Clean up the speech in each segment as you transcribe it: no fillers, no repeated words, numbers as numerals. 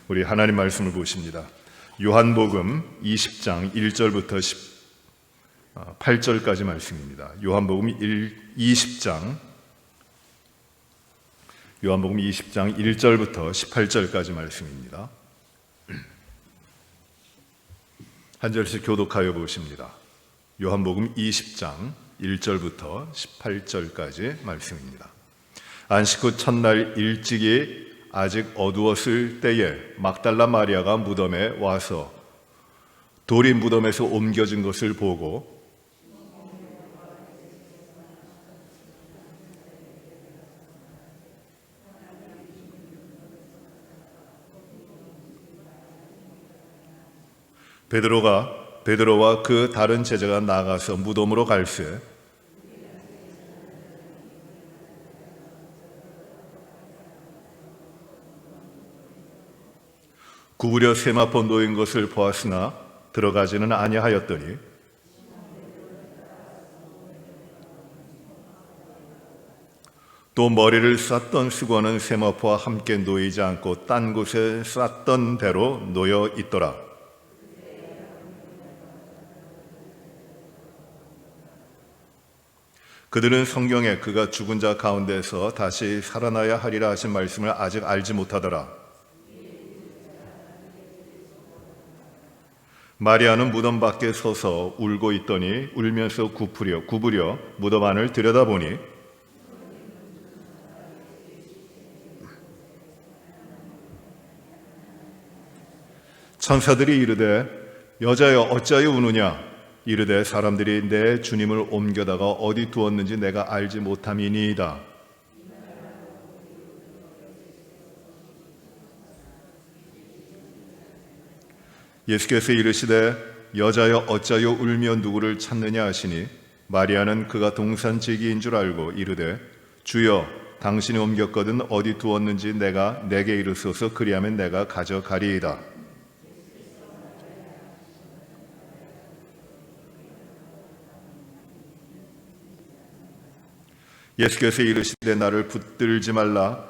우리 하나님 말씀을 보십니다. 요한복음 20장 1절부터 18절까지 말씀입니다. 요한복음 20장 1절부터 18절까지 말씀입니다. 한 절씩 교독하여 보십니다. 요한복음 20장 1절부터 18절까지 말씀입니다. 안식 후 첫날 일찍이 아직 어두웠을 때에 막달라 마리아가 무덤에 와서 돌이 무덤에서 옮겨진 것을 보고 베드로와 그 다른 제자가 나가서 무덤으로 갈새 구부려 세마포 놓인 것을 보았으나 들어가지는 아니하였더니 또 머리를 쌌던 수건은 세마포와 함께 놓이지 않고 딴 곳에 쌌던 대로 놓여 있더라. 그들은 성경에 그가 죽은 자 가운데서 다시 살아나야 하리라 하신 말씀을 아직 알지 못하더라. 마리아는 무덤 밖에 서서 울고 있더니 울면서 구부려 무덤 안을 들여다보니 천사들이 이르되 여자여 어찌하여 우느냐 이르되 사람들이 내 주님을 옮겨다가 어디 두었는지 내가 알지 못함이니이다. 예수께서 이르시되 여자여 어찌하여 울며 누구를 찾느냐 하시니 마리아는 그가 동산지기인 줄 알고 이르되 주여 당신이 옮겼거든 어디 두었는지 내게 이르소서 그리하면 내가 가져가리이다. 예수께서 이르시되 나를 붙들지 말라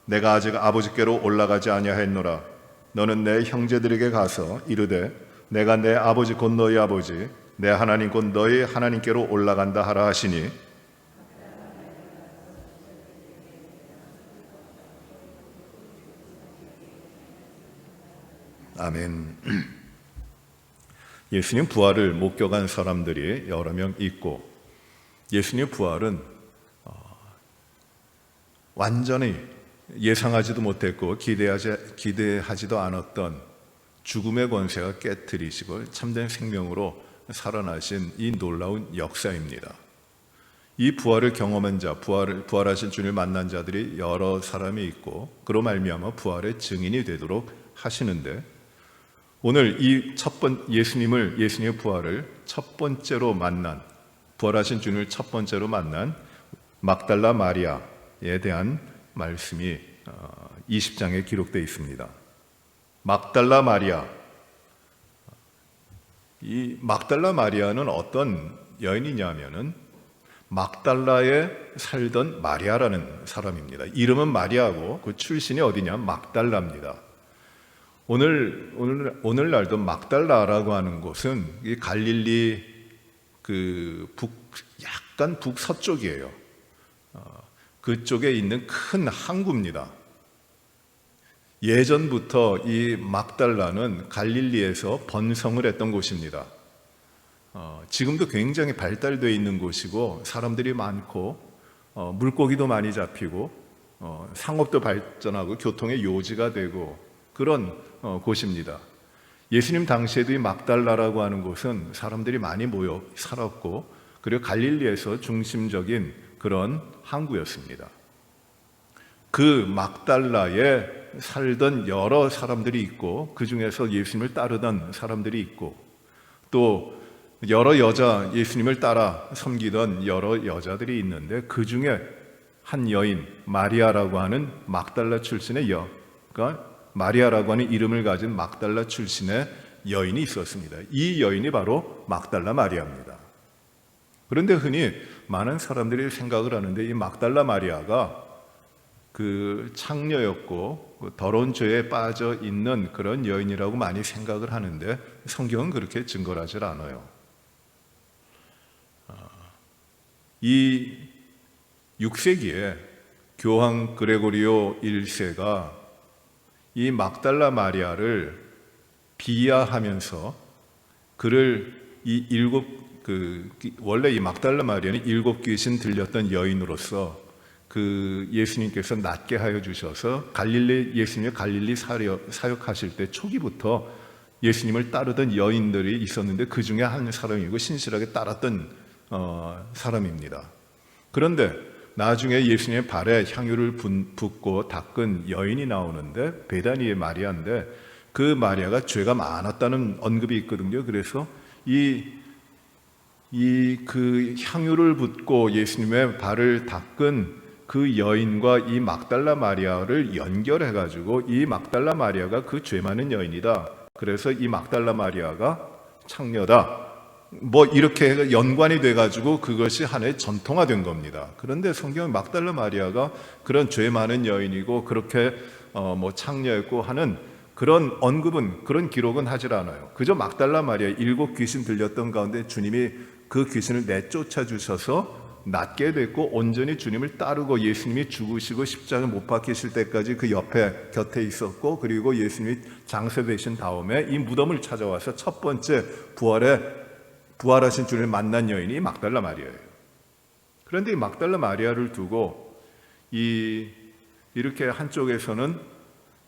내가 아직 아버지께로 올라가지 아니하였노라. 너는 내 형제들에게 가서 이르되 내가 내 아버지 곧 너희 아버지 내 하나님 곧 너희 하나님께로 올라간다 하라 하시니 아멘. 예수님 부활을 목격한 사람들이 여러 명 있고 예수님 부활은 완전히 예상하지도 못했고 기대하지도 않았던 죽음의 권세가 깨트리시고 참된 생명으로 살아나신 이 놀라운 역사입니다. 이 부활을 경험한 자, 부활하신 주님을 만난 자들이 여러 사람이 있고 그로 말미암아 부활의 증인이 되도록 하시는데 오늘 이 예수님의 부활을 첫 번째로 만난 부활하신 주님을 첫 번째로 만난 막달라 마리아에 대한 말씀이 20장에 기록되어 있습니다. 막달라 마리아. 이 막달라 마리아는 어떤 여인이냐면은 막달라에 살던 마리아라는 사람입니다. 이름은 마리아고 그 출신이 어디냐? 막달라입니다. 오늘날도 막달라라고 하는 곳은 이 갈릴리 약간 북서쪽이에요. 그쪽에 있는 큰 항구입니다. 예전부터 이 막달라는 갈릴리에서 번성을 했던 곳입니다. 지금도 굉장히 발달되어 있는 곳이고 사람들이 많고 물고기도 많이 잡히고 상업도 발전하고 교통의 요지가 되고 그런 곳입니다. 예수님 당시에도 이 막달라라고 하는 곳은 사람들이 많이 모여 살았고 그리고 갈릴리에서 중심적인 그런 항구였습니다. 그 막달라에 살던 여러 사람들이 있고 그 중에서 예수님을 따르던 사람들이 있고 또 여러 예수님을 따라 섬기던 여러 여자들이 있는데 그 중에 한 여인 마리아라고 하는 막달라 출신의 그러니까 마리아라고 하는 이름을 가진 막달라 출신의 여인이 있었습니다. 이 여인이 바로 막달라 마리아입니다. 그런데 흔히 많은 사람들이 생각을 하는데 이 막달라 마리아가 그 창녀였고 더러운 죄에 빠져 있는 그런 여인이라고 많이 생각을 하는데 성경은 그렇게 증거를 하질 않아요. 이 6세기에 교황 그레고리오 1세가 이 막달라 마리아를 비하하면서 그를 원래 이 막달라 마리아는 7 귀신 들렸던 여인으로서 그 예수님께서 낫게 하여 주셔서 예수님이 갈릴리 사역하실 때 초기부터 예수님을 따르던 여인들이 있었는데 그 중에 한 사람이고 신실하게 따랐던 사람입니다. 그런데 나중에 예수님의 발에 향유를 붓고 닦은 여인이 나오는데 베다니의 마리아인데 그 마리아가 죄가 많았다는 언급이 있거든요. 그래서 그 향유를 붓고 예수님의 발을 닦은 그 여인과 이 막달라 마리아를 연결해 가지고 이 막달라 마리아가 그 죄 많은 여인이다. 그래서 이 막달라 마리아가 창녀다. 뭐 이렇게 연관이 돼 가지고 그것이 하나의 전통화된 겁니다. 그런데 성경은 막달라 마리아가 그런 죄 많은 여인이고 그렇게 뭐 창녀였고 하는 그런 언급은, 그런 기록은 하질 않아요. 그저 막달라 마리아 7 귀신 들렸던 가운데 주님이 그 귀신을 내쫓아 주셔서 낫게 됐고 온전히 주님을 따르고 예수님이 죽으시고 십자가에 못 박히실 때까지 그 곁에 있었고 그리고 예수님이 장세되신 다음에 이 무덤을 찾아와서 첫 번째 부활하신 주님을 만난 여인이 막달라 마리아예요. 그런데 이 막달라 마리아를 두고 이렇게 한쪽에서는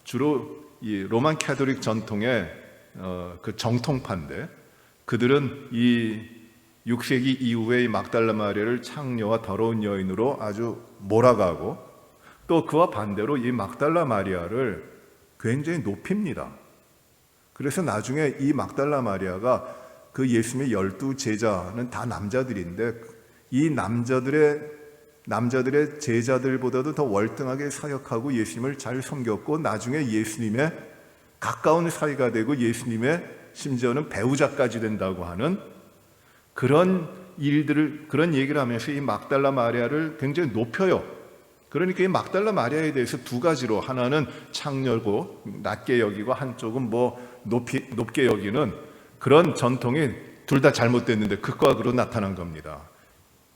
주로 이 로만 캐토릭 전통의 그 정통파인데 그들은 이 6세기 이후에 이 막달라 마리아를 창녀와 더러운 여인으로 아주 몰아가고 또 그와 반대로 이 막달라 마리아를 굉장히 높입니다. 그래서 나중에 이 막달라 마리아가 그 예수님의 12 제자는 다 남자들인데 이 남자들의 제자들보다도 더 월등하게 사역하고 예수님을 잘 섬겼고 나중에 예수님의 가까운 사이가 되고 예수님의 심지어는 배우자까지 된다고 하는 그런 얘기를 하면서 이 막달라 마리아를 굉장히 높여요. 그러니까 이 막달라 마리아에 대해서 2가지로 하나는 창녀고 낮게 여기고 한쪽은 뭐 높게 여기는 그런 전통이 둘 다 잘못됐는데 극과 극으로 나타난 겁니다.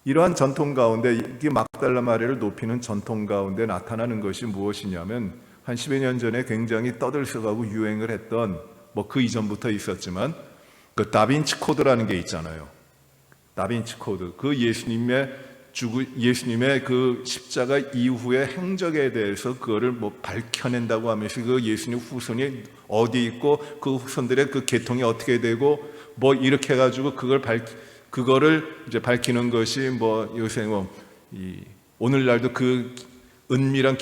이러한 전통 가운데 이 막달라 마리아를 높이는 전통 가운데 나타나는 것이 무엇이냐면 한 10여 년 전에 굉장히 떠들썩하고 유행을 했던 뭐 그 이전부터 있었지만 그 다빈치 코드라는 게 있잖아요. 다빈치 코드. 그 예수님의 그 십자가 이후의 행적에 대해서 그거를 뭐 밝혀낸다고 하면서 그 예수님 후손이 어디 있고 그 후손들의 그 계통이 어떻게 되고 뭐 이렇게 해가지고 그거를 이제 밝히는 것이 뭐 요새 오늘날도 그 은밀한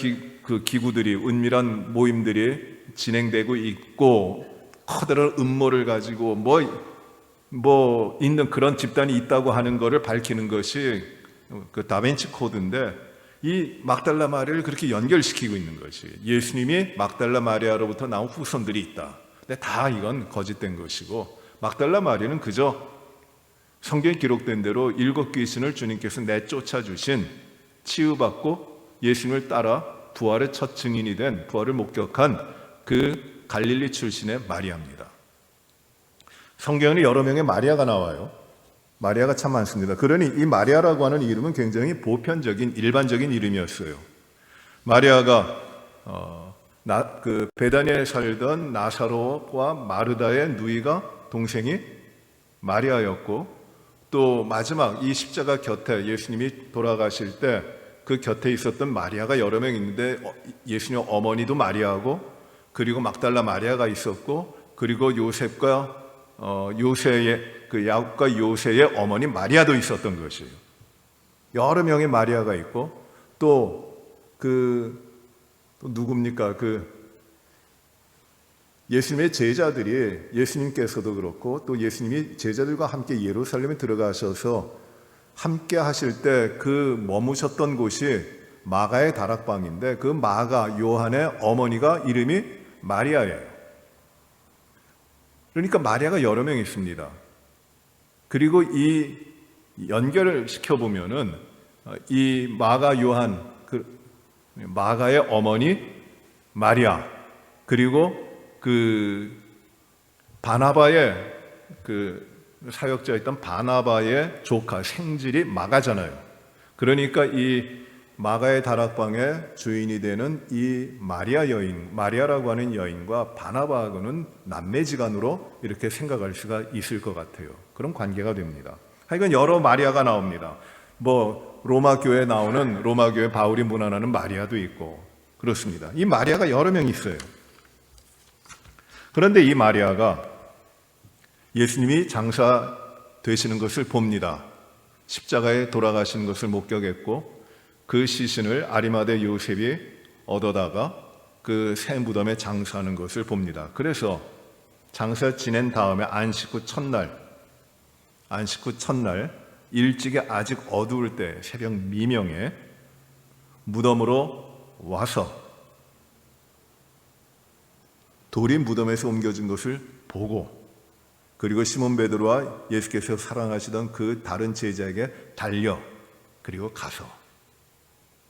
기구들이 은밀한 모임들이 진행되고 있고 커다란 음모를 가지고 뭐 있는 그런 집단이 있다고 하는 것을 밝히는 것이 그 다빈치 코드인데 이 막달라 마리아를 그렇게 연결시키고 있는 것이 예수님이 막달라 마리아로부터 나온 후손들이 있다. 근데 다 이건 거짓된 것이고 막달라 마리아는 그저 성경에 기록된 대로 7 귀신을 주님께서 내쫓아 주신 치유받고 예수님을 따라 부활의 첫 증인이 된 부활을 목격한 그 갈릴리 출신의 마리아입니다. 성경에는 여러 명의 마리아가 나와요. 마리아가 참 많습니다. 그러니 이 마리아라고 하는 이름은 굉장히 보편적인 일반적인 이름이었어요. 마리아가 그 베다니에 살던 나사로와 마르다의 누이가 동생이 마리아였고 또 마지막 이 십자가 곁에 예수님이 돌아가실 때 그 곁에 있었던 마리아가 여러 명 있는데 예수님 어머니도 마리아고 그리고 막달라 마리아가 있었고 그리고 요셉과 야곱과 요새의 어머니 마리아도 있었던 것이에요. 여러 명의 마리아가 있고 또 누굽니까? 예수님의 제자들이 예수님께서도 그렇고 또 예수님이 제자들과 함께 예루살렘에 들어가셔서 함께 하실 때 그 머무셨던 곳이 마가의 다락방인데 그 마가 요한의 어머니가 이름이 마리아예요. 그러니까 마리아가 여러 명 있습니다. 그리고 이 연결을 시켜보면은 이 마가 요한 마가의 어머니 마리아, 그리고 그 바나바의 그 사역자였던 바나바의 조카 생질이 마가잖아요. 그러니까 이 마가의 다락방의 주인이 되는 이 마리아라고 하는 여인과 바나바하고는 남매지간으로 이렇게 생각할 수가 있을 것 같아요. 그런 관계가 됩니다. 하여간 여러 마리아가 나옵니다. 로마 교회에 나오는 로마 교회 바울이 문안하는 마리아도 있고 그렇습니다. 이 마리아가 여러 명 있어요. 그런데 이 마리아가 예수님이 장사 되시는 것을 봅니다. 십자가에 돌아가시는 것을 목격했고 그 시신을 아리마대 요셉이 얻어다가 그 새 무덤에 장사하는 것을 봅니다. 그래서 장사 지낸 다음에 안식 후 첫날 일찍이 아직 어두울 때 새벽 미명에 무덤으로 와서 돌이 무덤에서 옮겨진 것을 보고, 그리고 시몬 베드로와 예수께서 사랑하시던 그 다른 제자에게 달려 그리고 가서,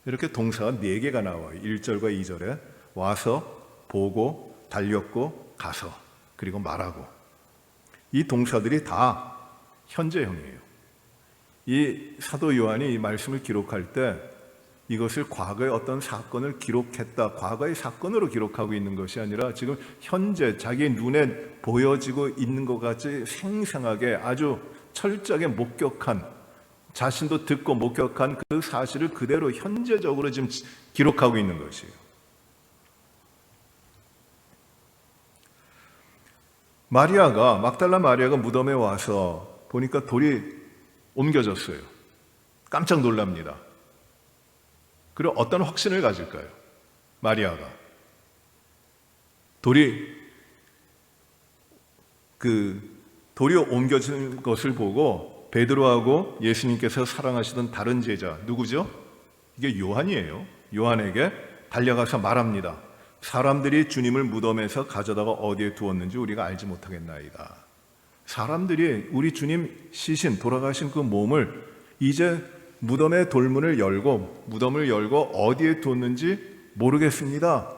이렇게 동사가 4개가 나와요. 1절과 2절에 와서, 보고, 달렸고, 가서, 그리고 말하고. 이 동사들이 다 현재형이에요. 이 사도 요한이 이 말씀을 기록할 때 이것을 과거의 어떤 사건을 기록했다, 과거의 사건으로 기록하고 있는 것이 아니라 지금 현재 자기 눈에 보여지고 있는 것 같이 생생하게 아주 철저하게 목격한, 자신도 듣고 목격한 그 사실을 그대로 현재적으로 지금 기록하고 있는 것이에요. 막달라 마리아가 무덤에 와서 보니까 돌이 옮겨졌어요. 깜짝 놀랍니다. 그리고 어떤 확신을 가질까요? 마리아가 돌이 옮겨진 것을 보고 베드로하고 예수님께서 사랑하시던 다른 제자, 누구죠? 이게 요한이에요. 요한에게 달려가서 말합니다. 사람들이 주님을 무덤에서 가져다가 어디에 두었는지 우리가 알지 못하겠나이다. 사람들이 우리 주님 시신, 돌아가신 그 몸을 이제 무덤의 돌문을 열고 어디에 뒀는지 모르겠습니다.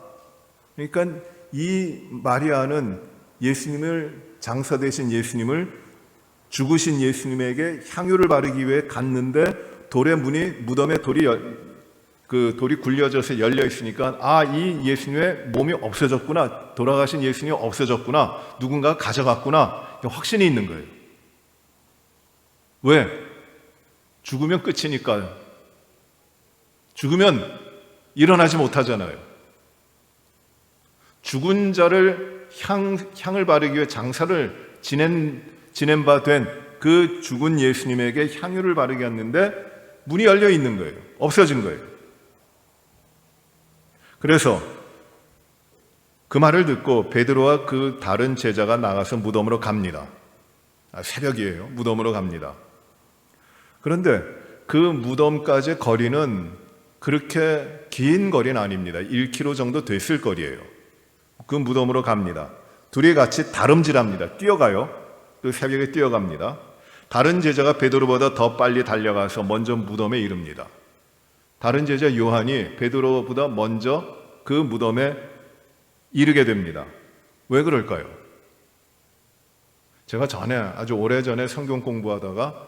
그러니까 이 마리아는 장사 되신 예수님을, 죽으신 예수님에게 향유를 바르기 위해 갔는데 무덤의 돌이 굴려져서 열려 있으니까 이 예수님의 몸이 없어졌구나, 돌아가신 예수님이 없어졌구나, 누군가가 가져갔구나, 확신이 있는 거예요. 왜? 죽으면 끝이니까요. 죽으면 일어나지 못하잖아요. 죽은 자를 향을 바르기 위해 장사를 지낸 바 된 그 죽은 예수님에게 향유를 바르게 했는데 문이 열려 있는 거예요. 없어진 거예요. 그래서 그 말을 듣고 베드로와 그 다른 제자가 나가서 무덤으로 갑니다. 새벽이에요. 무덤으로 갑니다. 그런데 그 무덤까지의 거리는 그렇게 긴 거리는 아닙니다. 1km 정도 됐을 거리예요. 그 무덤으로 갑니다. 둘이 같이 다름질합니다. 뛰어가요. 그 새벽에 뛰어갑니다. 다른 제자가 베드로보다 더 빨리 달려가서 먼저 무덤에 이릅니다. 다른 제자 요한이 베드로보다 먼저 그 무덤에 이르게 됩니다. 왜 그럴까요? 제가 아주 오래전에 성경 공부하다가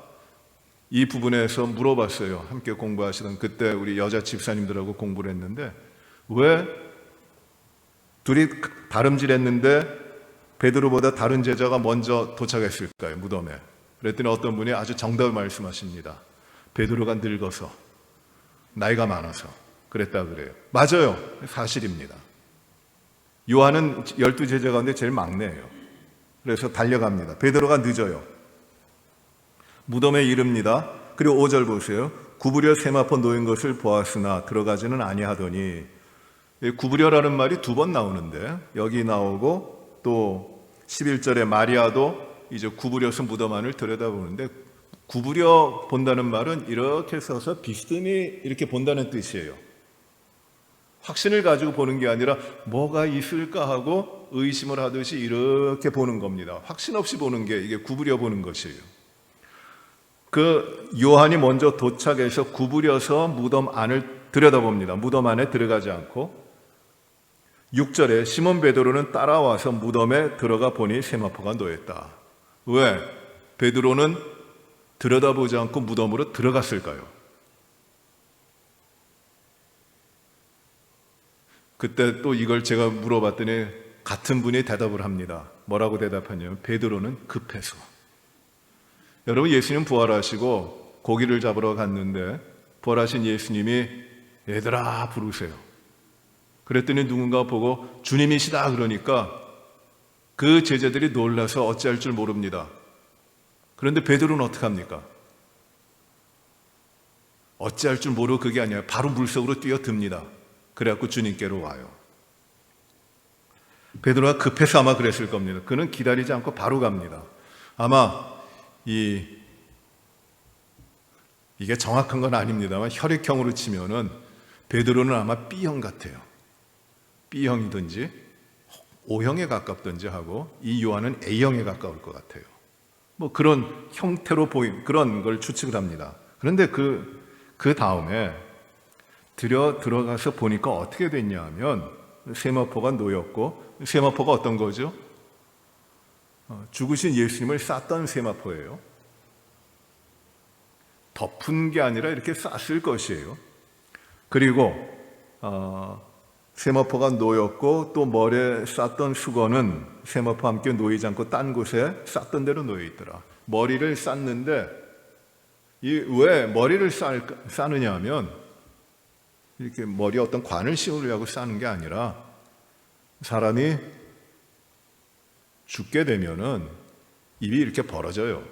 이 부분에서 물어봤어요. 함께 공부하시던 그때 우리 여자 집사님들하고 공부를 했는데 왜 둘이 다름질했는데 베드로보다 다른 제자가 먼저 도착했을까요? 무덤에. 그랬더니 어떤 분이 아주 정답을 말씀하십니다. 베드로가 늙어서, 나이가 많아서 그랬다 그래요. 맞아요. 사실입니다. 요한은 12제자 가운데 제일 막내예요. 그래서 달려갑니다. 베드로가 늦어요. 무덤에 이릅니다. 그리고 5절 보세요. 구부려 세마포 놓인 것을 보았으나 들어가지는 아니하더니, 구부려라는 말이 2번 나오는데 여기 나오고 또 11절에 마리아도 이제 구부려서 무덤 안을 들여다보는데, 구부려 본다는 말은 이렇게 서서 비스듬히 이렇게 본다는 뜻이에요. 확신을 가지고 보는 게 아니라 뭐가 있을까 하고 의심을 하듯이 이렇게 보는 겁니다. 확신 없이 보는 게 이게 구부려 보는 것이에요. 그 요한이 먼저 도착해서 구부려서 무덤 안을 들여다봅니다. 무덤 안에 들어가지 않고. 6절에 시몬 베드로는 따라와서 무덤에 들어가 보니 세마포가 놓였다. 왜 베드로는 들여다보지 않고 무덤으로 들어갔을까요? 그때 또 이걸 제가 물어봤더니 같은 분이 대답을 합니다. 뭐라고 대답하냐면 베드로는 급해서. 여러분, 예수님 부활하시고 고기를 잡으러 갔는데 부활하신 예수님이 얘들아 부르세요. 그랬더니 누군가 보고 주님이시다 그러니까 그 제자들이 놀라서 어찌할 줄 모릅니다. 그런데 베드로는 어떻게 합니까? 어찌할 줄 모르고 그게 아니라 바로 물속으로 뛰어듭니다. 그래갖고 주님께로 와요. 베드로가 급해서 아마 그랬을 겁니다. 그는 기다리지 않고 바로 갑니다. 아마 이게 정확한 건 아닙니다만 혈액형으로 치면은 베드로는 아마 B형 같아요. B형이든지 O형에 가깝든지 하고 이 요한은 A형에 가까울 것 같아요. 뭐 그런 형태로 보인 그런 걸 추측을 합니다. 그런데 그 다음에 들어가서 보니까 어떻게 됐냐 하면 세마포가 놓였고, 세마포가 어떤 거죠? 죽으신 예수님을 쌌던 세마포예요. 덮은 게 아니라 이렇게 쌌을 것이에요. 그리고 세마포가 놓였고 또 머리에 쌌던 수건은 세마포와 함께 놓이지 않고 딴 곳에 쌌던 대로 놓여 있더라. 머리를 쌌는데 왜 머리를 싸느냐 하면 이렇게 머리에 어떤 관을 씌우려고 싸는 게 아니라 사람이 죽게 되면은 입이 이렇게 벌어져요.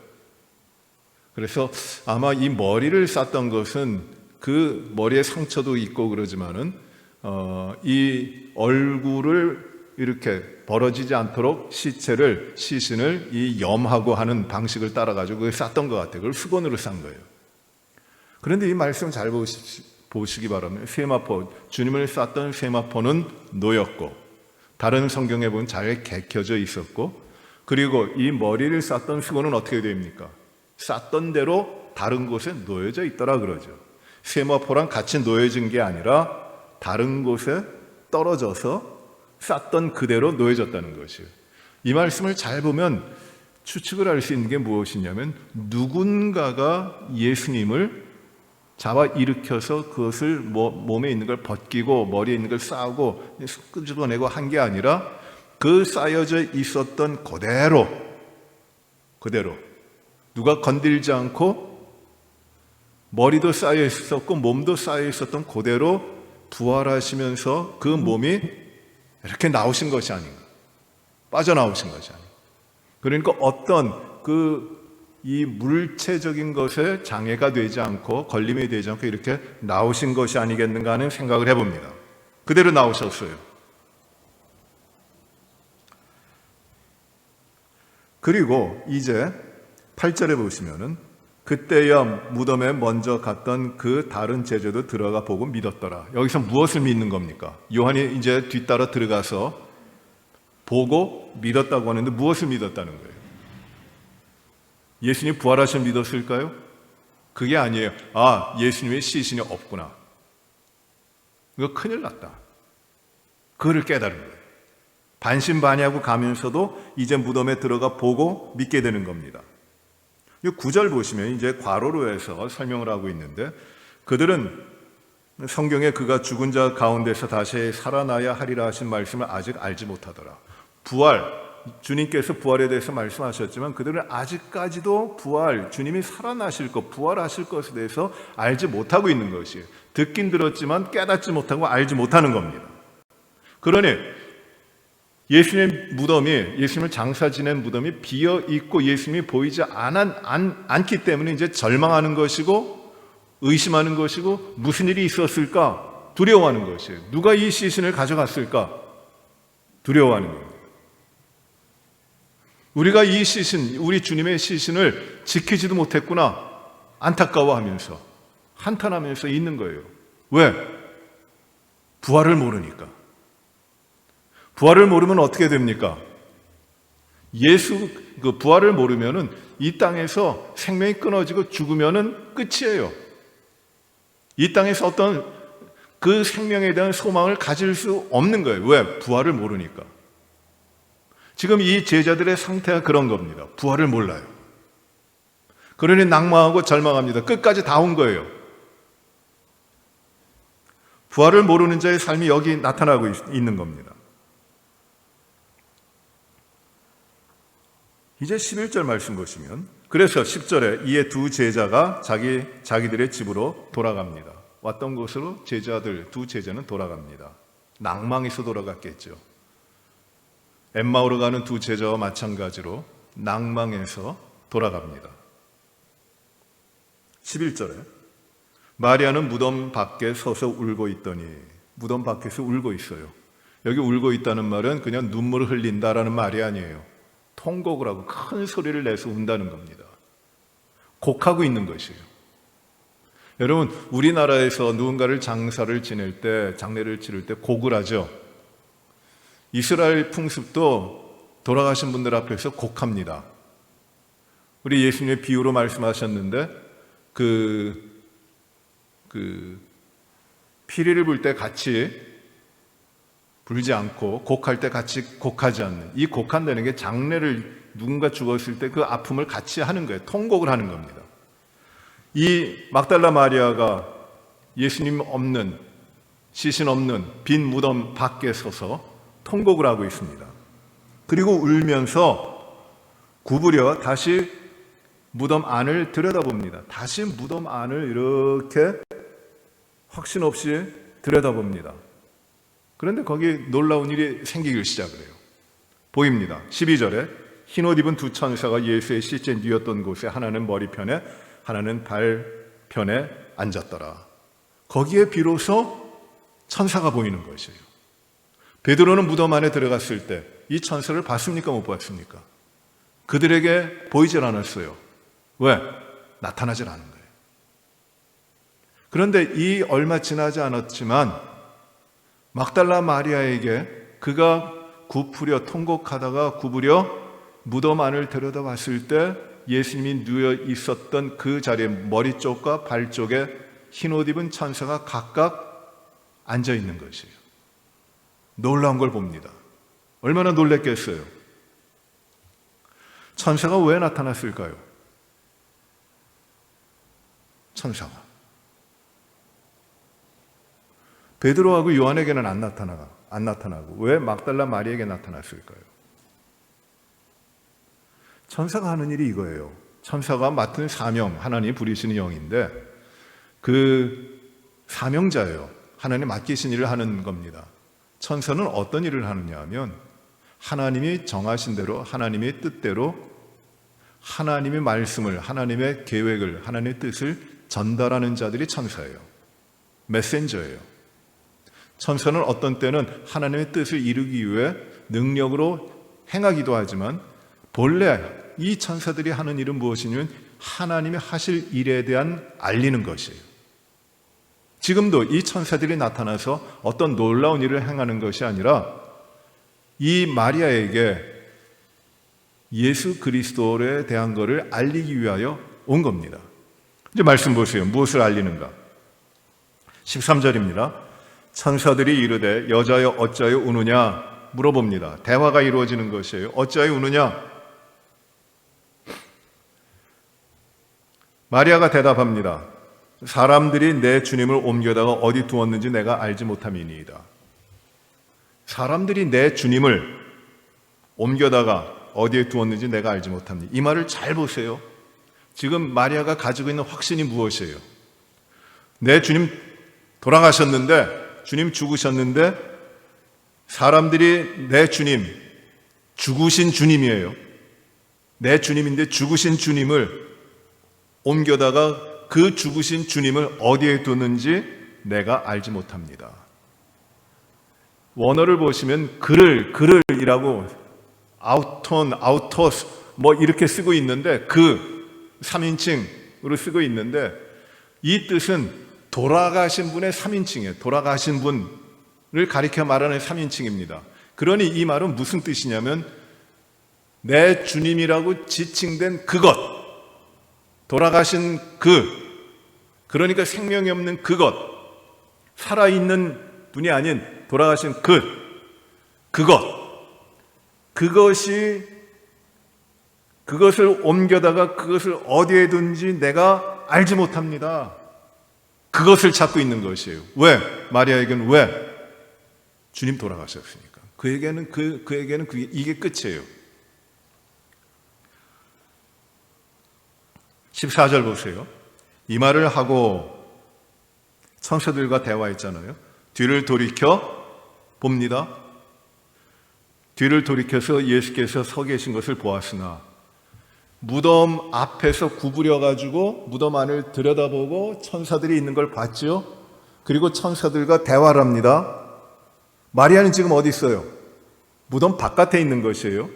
그래서 아마 이 머리를 쌌던 것은 그 머리에 상처도 있고 그러지만은 이 얼굴을 이렇게 벌어지지 않도록 시신을 이 염하고 하는 방식을 따라가지고 그걸 쌌던 것 같아요. 그걸 수건으로 싼 거예요. 그런데 이 말씀 잘 보시기 바랍니다. 세마포, 주님을 쌌던 세마포는 놓였고, 다른 성경에 보면 잘 개켜져 있었고, 그리고 이 머리를 쌌던 수건은 어떻게 됩니까? 쌌던 대로 다른 곳에 놓여져 있더라 그러죠. 세마포랑 같이 놓여진 게 아니라 다른 곳에 떨어져서 쌌던 그대로 놓여졌다는 것이에요. 이 말씀을 잘 보면 추측을 할 수 있는 게 무엇이냐면 누군가가 예수님을 잡아 일으켜서 그것을 몸에 있는 걸 벗기고 머리에 있는 걸 싸우고 끄집어내고 한 게 아니라 그 쌓여져 있었던 그대로 누가 건들지 않고 머리도 쌓여 있었고 몸도 쌓여 있었던 그대로 부활하시면서 그 몸이 이렇게 나오신 것이 아닌가, 빠져나오신 것이 아닌가. 그러니까 어떤 이 물체적인 것에 장애가 되지 않고 걸림이 되지 않고 이렇게 나오신 것이 아니겠는가 하는 생각을 해봅니다. 그대로 나오셨어요. 그리고 이제 8절에 보시면은 그때야 무덤에 먼저 갔던 그 다른 제자도 들어가 보고 믿었더라. 여기서 무엇을 믿는 겁니까? 요한이 이제 뒤따라 들어가서 보고 믿었다고 하는데 무엇을 믿었다는 거예요? 예수님 부활하셔 믿었을까요? 그게 아니에요. 아, 예수님의 시신이 없구나. 이거 큰일 났다. 그거를 깨달은 거예요. 반신반의하고 가면서도 이제 무덤에 들어가 보고 믿게 되는 겁니다. 9절 보시면 이제 괄호로 해서 설명을 하고 있는데 그들은 성경에 그가 죽은 자 가운데서 다시 살아나야 하리라 하신 말씀을 아직 알지 못하더라. 주님께서 부활에 대해서 말씀하셨지만 그들은 아직까지도 주님이 살아나실 것, 부활하실 것에 대해서 알지 못하고 있는 것이에요. 듣긴 들었지만 깨닫지 못하고 알지 못하는 겁니다. 그러니 예수님을 장사 지낸 무덤이 비어있고 예수님이 보이지 않기 때문에 이제 절망하는 것이고 의심하는 것이고 무슨 일이 있었을까 두려워하는 것이에요. 누가 이 시신을 가져갔을까 두려워하는 겁니다. 우리가 우리 주님의 시신을 지키지도 못했구나 안타까워하면서 한탄하면서 있는 거예요. 왜? 부활을 모르니까. 부활을 모르면 어떻게 됩니까? 부활을 모르면은 이 땅에서 생명이 끊어지고 죽으면은 끝이에요. 이 땅에서 어떤 그 생명에 대한 소망을 가질 수 없는 거예요. 왜? 부활을 모르니까. 지금 이 제자들의 상태가 그런 겁니다. 부활을 몰라요. 그러니 낭망하고 절망합니다. 끝까지 다 온 거예요. 부활을 모르는 자의 삶이 여기 나타나고 있는 겁니다. 이제 11절 말씀 보시면, 그래서 10절에 이에 두 제자가 자기들의 집으로 돌아갑니다. 왔던 곳으로 두 제자는 돌아갑니다. 낭망에서 돌아갔겠죠. 엠마오로 가는 두 제자와 마찬가지로 낭망에서 돌아갑니다. 11절에 마리아는 무덤 밖에 서서 울고 있더니, 무덤 밖에서 울고 있어요. 여기 울고 있다는 말은 그냥 눈물을 흘린다라는 말이 아니에요. 통곡을 하고 큰 소리를 내서 운다는 겁니다. 곡하고 있는 것이에요. 여러분, 우리나라에서 누군가를 장사를 지낼 때, 장례를 치를 때 곡을 하죠. 이스라엘 풍습도 돌아가신 분들 앞에서 곡합니다. 우리 예수님의 비유로 말씀하셨는데, 피리를 불 때 같이 불지 않고 곡할 때 같이 곡하지 않는, 이 곡한다는 게 장례를 누군가 죽었을 때 그 아픔을 같이 하는 거예요. 통곡을 하는 겁니다. 이 막달라 마리아가 예수님 없는, 시신 없는 빈 무덤 밖에 서서 통곡을 하고 있습니다. 그리고 울면서 구부려 다시 무덤 안을 들여다봅니다. 다시 무덤 안을 이렇게 확신 없이 들여다봅니다. 그런데 거기 놀라운 일이 생기기 시작을 해요. 보입니다. 12절에 흰 옷 입은 두 천사가 예수의 시체 뉘었던 곳에 하나는 머리편에 하나는 발편에 앉았더라. 거기에 비로소 천사가 보이는 것이에요. 베드로는 무덤 안에 들어갔을 때 이 천사를 봤습니까? 못 봤습니까? 그들에게 보이질 않았어요. 왜? 나타나질 않은 거예요. 그런데 이 얼마 지나지 않았지만 막달라 마리아에게 그가 통곡하다가 구부려 무덤 안을 들여다봤을 때 예수님이 누워 있었던 그 자리에 머리 쪽과 발 쪽에 흰 옷 입은 천사가 각각 앉아 있는 것이에요. 놀라운 걸 봅니다. 얼마나 놀랬겠어요. 천사가 왜 나타났을까요? 천사가 베드로하고 요한에게는 안 나타나고 왜 막달라 마리아에게 나타났을까요? 천사가 하는 일이 이거예요. 천사가 맡은 사명, 하나님 부리시는 영인데 그 사명자예요. 하나님 맡기신 일을 하는 겁니다. 천사는 어떤 일을 하느냐 하면 하나님이 정하신 대로, 하나님의 뜻대로 하나님의 말씀을, 하나님의 계획을, 하나님의 뜻을 전달하는 자들이 천사예요. 메신저예요. 천사는 어떤 때는 하나님의 뜻을 이루기 위해 능력으로 행하기도 하지만 본래 이 천사들이 하는 일은 무엇이냐면 하나님이 하실 일에 대한 알리는 것이에요. 지금도 이 천사들이 나타나서 어떤 놀라운 일을 행하는 것이 아니라 이 마리아에게 예수 그리스도에 대한 것을 알리기 위하여 온 겁니다. 이제 말씀 보세요. 무엇을 알리는가? 13절입니다. 천사들이 이르되 여자여 어찌하여 우느냐 물어봅니다. 대화가 이루어지는 것이에요. 어찌하여 우느냐? 마리아가 대답합니다. 사람들이 내 주님을 옮겨다가 어디 두었는지 내가 알지 못함이니이다. 사람들이 내 주님을 옮겨다가 어디에 두었는지 내가 알지 못합니다. 이 말을 잘 보세요. 지금 마리아가 가지고 있는 확신이 무엇이에요? 내 주님 돌아가셨는데, 주님 죽으셨는데 사람들이 내 주님, 죽으신 주님이에요. 내 주님인데 죽으신 주님을 옮겨다가 그 죽으신 주님을 어디에 두는지 내가 알지 못합니다. 원어를 보시면 그를이라고 아우토스 뭐 이렇게 쓰고 있는데 그 3인칭으로 쓰고 있는데 이 뜻은 돌아가신 분의 3인칭이에요. 돌아가신 분을 가리켜 말하는 3인칭입니다. 그러니 이 말은 무슨 뜻이냐면 내 주님이라고 지칭된 그것, 돌아가신 그러니까 생명이 없는 그것, 살아있는 분이 아닌 돌아가신 그것을 옮겨다가 그것을 어디에 둔지 내가 알지 못합니다. 그것을 찾고 있는 것이에요. 왜? 마리아에게는 왜? 주님 돌아가셨으니까. 그에게는 이게 끝이에요. 14절 보세요. 이 말을 하고 천사들과 대화했잖아요. 뒤를 돌이켜 봅니다. 뒤를 돌이켜서 예수께서 서 계신 것을 보았으나 무덤 앞에서 구부려가지고 무덤 안을 들여다보고 천사들이 있는 걸 봤죠. 그리고 천사들과 대화를 합니다. 마리아는 지금 어디 있어요? 무덤 바깥에 있는 것이에요.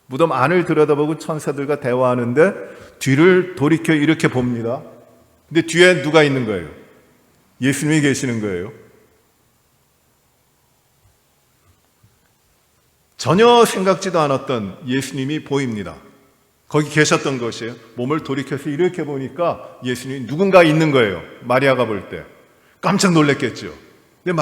무덤 안을 들여다보고 천사들과 대화하는데 뒤를 돌이켜 이렇게 봅니다. 근데 뒤에 누가 있는 거예요? 예수님이 계시는 거예요. 전혀 생각지도 않았던 예수님이 보입니다. 거기 계셨던 것이에요. 몸을 돌이켜서 이렇게 보니까 예수님이 누군가 있는 거예요. 마리아가 볼 때. 깜짝 놀랐겠죠. 근데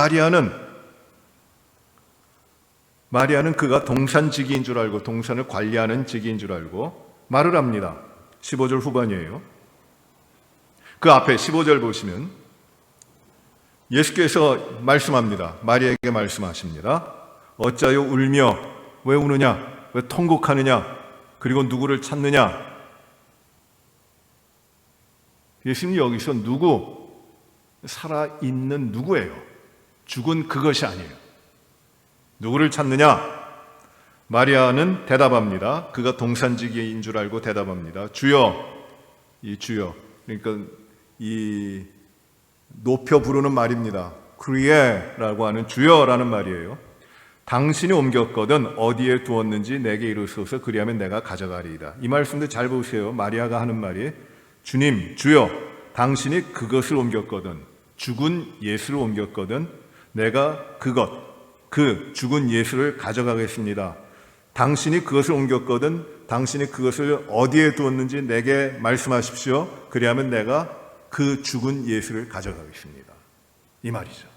마리아는 그가 동산지기인 줄 알고 동산을 관리하는 지기인 줄 알고 말을 합니다. 15절 후반이에요. 그 앞에 15절 보시면 예수께서 말씀합니다. 마리아에게 말씀하십니다. 어찌하여 울며 왜 우느냐? 왜 통곡하느냐? 그리고 누구를 찾느냐? 예수님 여기서 누구? 살아있는 누구예요? 죽은 그것이 아니에요. 누구를 찾느냐? 마리아는 대답합니다. 그가 동산지기인 줄 알고 대답합니다. 주여, 이 주여, 그러니까 이 높여 부르는 말입니다. 크리에라고 하는 주여라는 말이에요. 당신이 옮겼거든 어디에 두었는지 내게 이르소서 그리하면 내가 가져가리이다. 이 말씀도 잘 보세요. 마리아가 하는 말이 주님, 주여, 당신이 그것을 옮겼거든 죽은 예수를 옮겼거든 내가 그 죽은 예수를 가져가겠습니다. 당신이 그것을 옮겼거든 당신이 그것을 어디에 두었는지 내게 말씀하십시오. 그리하면 내가 그 죽은 예수를 가져가겠습니다. 이 말이죠.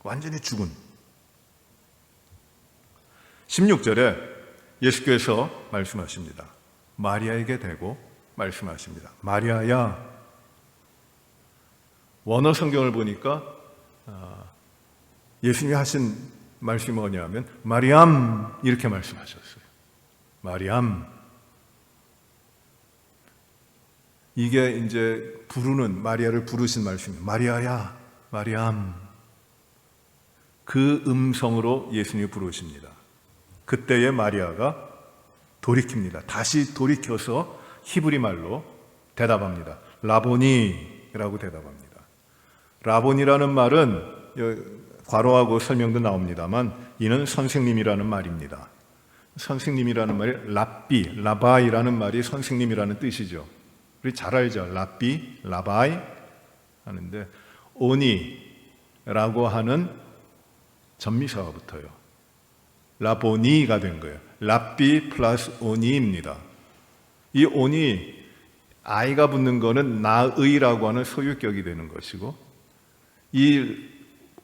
완전히 죽은. 16절에 예수께서 말씀하십니다. 마리아에게 대고 말씀하십니다. 마리아야. 원어 성경을 보니까 예수님이 하신 말씀이 뭐냐면 마리암 이렇게 말씀하셨어요. 마리암. 이게 이제 부르는 마리아를 부르신 말씀이에요. 마리아야, 마리암. 그 음성으로 예수님이 부르십니다. 그때의 마리아가 돌이킵니다. 다시 돌이켜서 히브리 말로 대답합니다. 라보니라고 대답합니다. 라보니라는 말은 괄호하고 설명도 나옵니다만 이는 선생님이라는 말입니다. 선생님이라는 말이 라바이라는 말이 선생님이라는 뜻이죠. 우리 잘 알죠. 라바이 하는데 오니라고 하는 전미사가 붙어요. 라보니가 된 거예요. 랍비 플러스 오니입니다. 이 오니 아이가 붙는 거는 나의라고 하는 소유격이 되는 것이고 이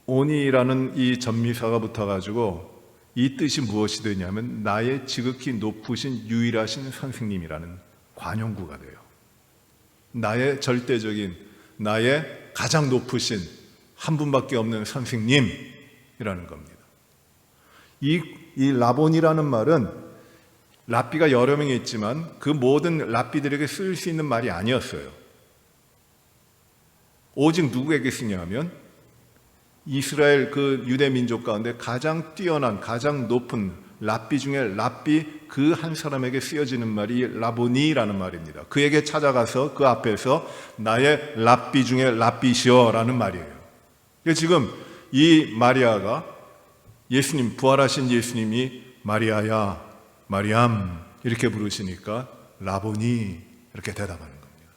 오니라는 이 전미사가 붙어가지고 이 뜻이 무엇이 되냐면 나의 지극히 높으신 유일하신 선생님이라는 관용구가 돼요. 나의 절대적인 나의 가장 높으신 한 분밖에 없는 선생님이라는 겁니다. 이 라본이라는 말은 랍비가 여러 명이 있지만 그 모든 랍비들에게 쓸 수 있는 말이 아니었어요. 오직 누구에게 쓰냐면 이스라엘 그 유대 민족 가운데 가장 뛰어난 가장 높은 랍비 중에 랍비 그 한 사람에게 쓰여지는 말이 라보니라는 말입니다. 그에게 찾아가서 그 앞에서 나의 랍비 중에 랍비시여라는 말이에요. 지금 이 마리아가 예수님 부활하신 예수님이 마리아야 마리암 이렇게 부르시니까 라보니 이렇게 대답하는 겁니다.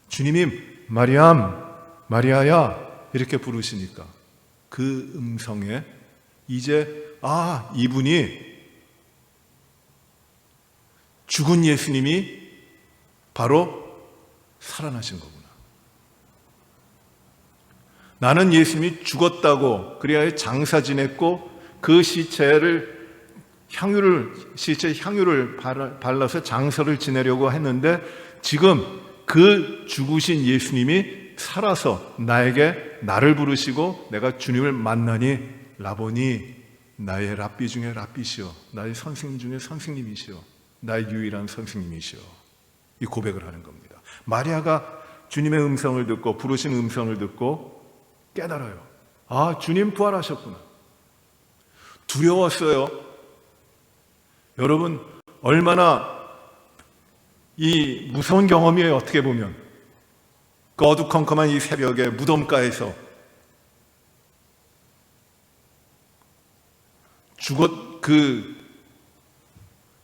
주님이 마리암 마리아야 이렇게 부르시니까 그 음성에 이제 이분이 죽은 예수님이 바로 살아나신 거구나. 나는 예수님이 죽었다고 그래야 장사 지냈고 그 시체에 향유를 발라서 장사를 지내려고 했는데 지금 그 죽으신 예수님이 살아서 나를 부르시고 내가 주님을 만나니 라보니 나의 랍비 중에 랍비시여, 나의 선생님 중에 선생님이시여, 나의 유일한 선생님이시여, 이 고백을 하는 겁니다. 마리아가 주님의 음성을 듣고 부르신 음성을 듣고 깨달아요. 아, 주님 부활하셨구나. 두려웠어요. 여러분, 얼마나 이 무서운 경험이에요. 어떻게 보면 그 어두컴컴한 이 새벽에 무덤가에서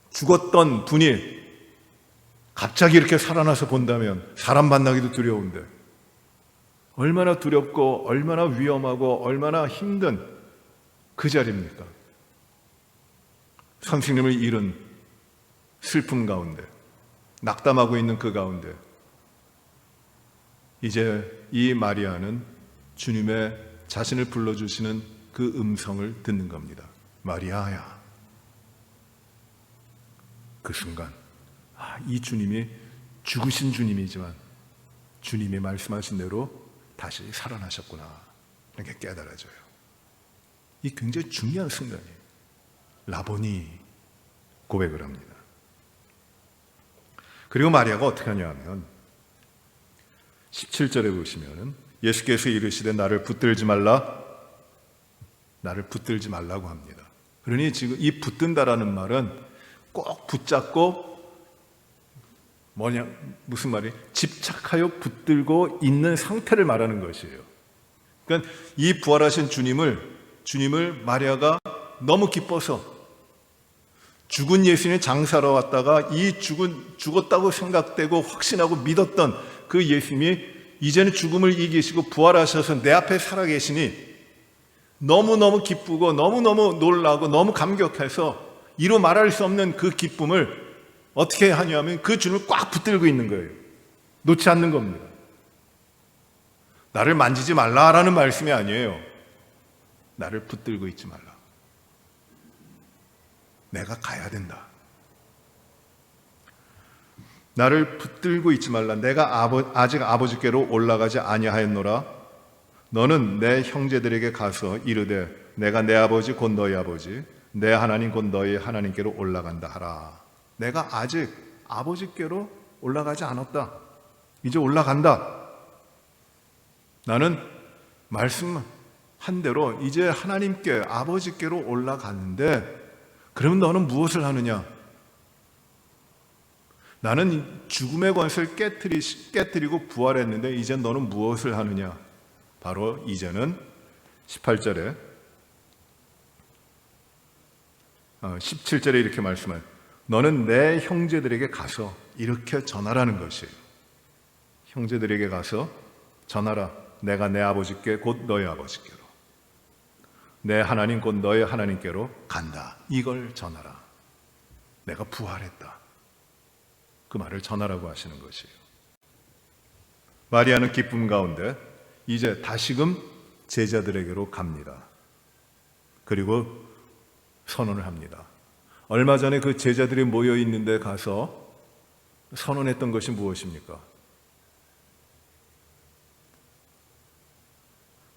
죽었던 분이 갑자기 이렇게 살아나서 본다면 사람 만나기도 두려운데 얼마나 두렵고 얼마나 위험하고 얼마나 힘든 그 자리입니까? 선생님을 잃은 슬픔 가운데, 낙담하고 있는 그 가운데 이제 이 마리아는 주님의 자신을 불러주시는 그 음성을 듣는 겁니다. 마리아야. 그 순간 이 주님이 죽으신 주님이지만 주님이 말씀하신 대로 다시 살아나셨구나, 이렇게 깨달아져요. 이 굉장히 중요한 순간이에요. 라보니 고백을 합니다. 그리고 마리아가 어떻게 하냐면 17절에 보시면 예수께서 이르시되 나를 붙들지 말라고 합니다. 그러니 지금 이 붙든다라는 말은 꼭 붙잡고 무슨 말이? 집착하여 붙들고 있는 상태를 말하는 것이에요. 그러니까 이 부활하신 주님을 마리아가 너무 기뻐서 죽은 예수님이 장사로 왔다가 죽었다고 생각되고 확신하고 믿었던 그 예수님이 이제는 죽음을 이기시고 부활하셔서 내 앞에 살아계시니 너무너무 기쁘고 너무너무 놀라고 너무 감격해서 이루 말할 수 없는 그 기쁨을 어떻게 하냐면 그 주님을 꽉 붙들고 있는 거예요. 놓지 않는 겁니다. 나를 만지지 말라라는 말씀이 아니에요. 나를 붙들고 있지 말라. 내가 가야 된다. 나를 붙들고 있지 말라. 내가 아직 아버지께로 올라가지 아니하였노라. 너는 내 형제들에게 가서 이르되 내가 내 아버지 곧 너희 아버지 내 하나님 곧 너희 하나님께로 올라간다 하라. 내가 아직 아버지께로 올라가지 않았다. 이제 올라간다. 나는 말씀한 대로 이제 하나님께 아버지께로 올라가는데 그러면 너는 무엇을 하느냐? 나는 죽음의 권세를 깨뜨리고 부활했는데 이제 너는 무엇을 하느냐? 바로 이제는 17절에 이렇게 말씀해요. 너는 내 형제들에게 가서 이렇게 전하라는 것이에요. 형제들에게 가서 전하라. 내가 내 아버지께 곧 너희 아버지께로 내 하나님 곧 너희 하나님께로 간다. 이걸 전하라. 내가 부활했다. 그 말을 전하라고 하시는 것이에요. 마리아는 기쁨 가운데 이제 다시금 제자들에게로 갑니다. 그리고 선언을 합니다. 얼마 전에 그 제자들이 모여 있는데 가서 선언했던 것이 무엇입니까?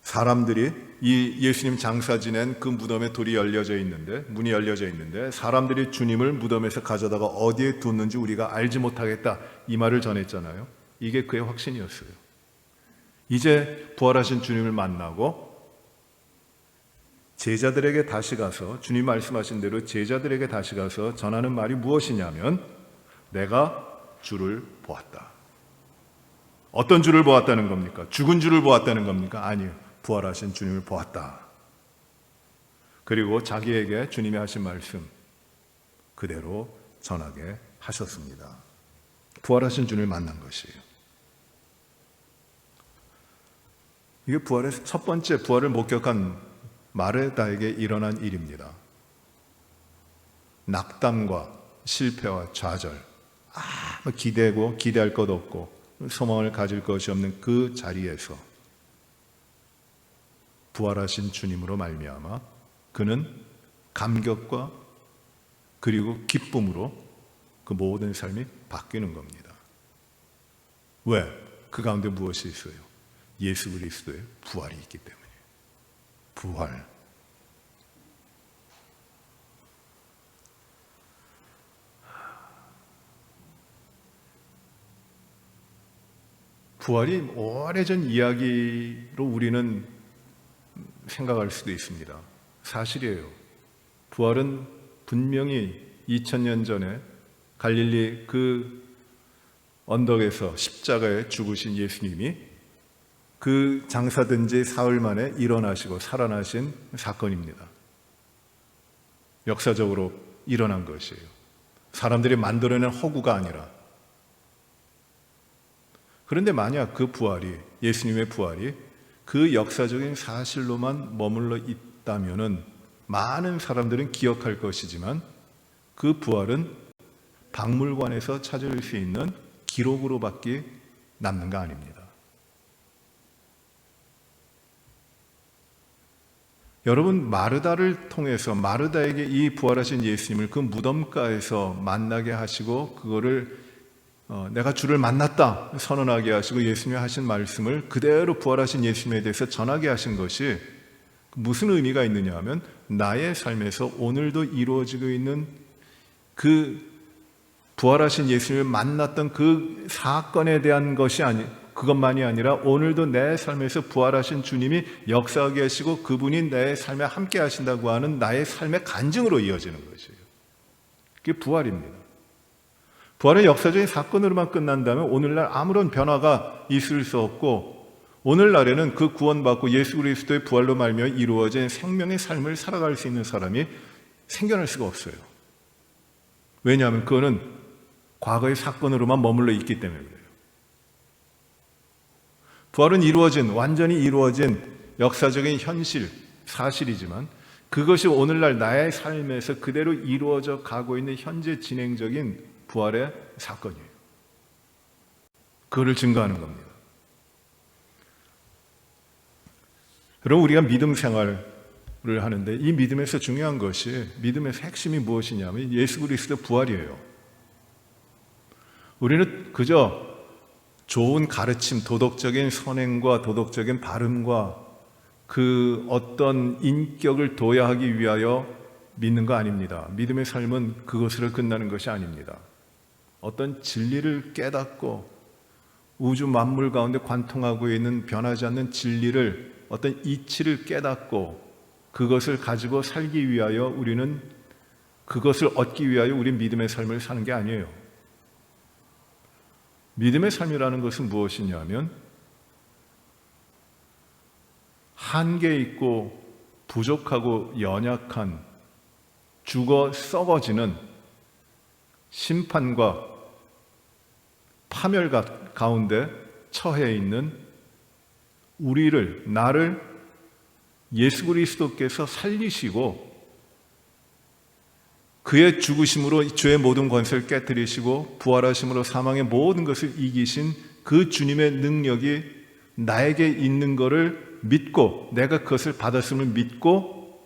사람들이 이 예수님 장사 지낸 그 무덤에 문이 열려져 있는데 사람들이 주님을 무덤에서 가져다가 어디에 뒀는지 우리가 알지 못하겠다. 이 말을 전했잖아요. 이게 그의 확신이었어요. 이제 부활하신 주님을 만나고 제자들에게 다시 가서 주님 말씀하신 대로 제자들에게 다시 가서 전하는 말이 무엇이냐면 내가 주를 보았다. 어떤 주를 보았다는 겁니까? 죽은 주를 보았다는 겁니까? 아니요. 부활하신 주님을 보았다. 그리고 자기에게 주님이 하신 말씀 그대로 전하게 하셨습니다. 부활하신 주님을 만난 것이에요. 이게 부활의 첫 번째 부활을 목격한 마르다에게 일어난 일입니다. 낙담과 실패와 좌절, 기대할 것 없고 소망을 가질 것이 없는 그 자리에서 부활하신 주님으로 말미암아 그는 감격과 그리고 기쁨으로 그 모든 삶이 바뀌는 겁니다. 왜? 그 가운데 무엇이 있어요? 예수 그리스도의 부활이 있기 때문이에요. 부활. 부활이 오래전 이야기로 우리는 생각할 수도 있습니다. 사실이에요. 부활은 분명히 2000년 전에 갈릴리 그 언덕에서 십자가에 죽으신 예수님이 그 장사된 지 사흘 만에 일어나시고 살아나신 사건입니다. 역사적으로 일어난 것이에요. 사람들이 만들어낸 허구가 아니라. 그런데 만약 그 부활이, 예수님의 부활이 그 역사적인 사실로만 머물러 있다면은 많은 사람들은 기억할 것이지만 그 부활은 박물관에서 찾을 수 있는 기록으로밖에 남는 거 아닙니다. 여러분, 마르다를 통해서 마르다에게 이 부활하신 예수님을 그 무덤가에서 만나게 하시고 그거를 내가 주를 만났다 선언하게 하시고 예수님이 하신 말씀을 그대로 부활하신 예수님에 대해서 전하게 하신 것이 무슨 의미가 있느냐 하면 나의 삶에서 오늘도 이루어지고 있는 그 부활하신 예수님을 만났던 그 사건에 대한 것이 그것만이 아니라 오늘도 내 삶에서 부활하신 주님이 역사하게 하시고 그분이 내 삶에 함께 하신다고 하는 나의 삶의 간증으로 이어지는 것이에요. 그게 부활입니다. 부활은 역사적인 사건으로만 끝난다면 오늘날 아무런 변화가 있을 수 없고 오늘날에는 그 구원받고 예수 그리스도의 부활로 말미암아 이루어진 생명의 삶을 살아갈 수 있는 사람이 생겨날 수가 없어요. 왜냐하면 그거는 과거의 사건으로만 머물러 있기 때문에 그래요. 부활은 완전히 이루어진 역사적인 현실, 사실이지만 그것이 오늘날 나의 삶에서 그대로 이루어져 가고 있는 현재 진행적인 부활의 사건이에요. 그거를 증거하는 겁니다. 그럼 우리가 믿음 생활을 하는데 이 믿음에서 중요한 것이, 믿음의 핵심이 무엇이냐면 예수 그리스도 부활이에요. 우리는 그저 좋은 가르침, 도덕적인 선행과 도덕적인 발음과 그 어떤 인격을 도야하기 위하여 믿는 거 아닙니다. 믿음의 삶은 그것으로 끝나는 것이 아닙니다. 어떤 진리를 깨닫고 우주 만물 가운데 관통하고 있는 변하지 않는 진리를, 어떤 이치를 깨닫고 그것을 가지고 살기 위하여 우리는 그것을 얻기 위하여 우리 믿음의 삶을 사는 게 아니에요. 믿음의 삶이라는 것은 무엇이냐면 한계 있고 부족하고 연약한, 죽어 썩어지는 심판과 파멸 가운데 처해 있는 나를 예수 그리스도께서 살리시고 그의 죽으심으로 죄의 모든 권세를 깨뜨리시고 부활하심으로 사망의 모든 것을 이기신 그 주님의 능력이 나에게 있는 것을 믿고 내가 그것을 받았음을 믿고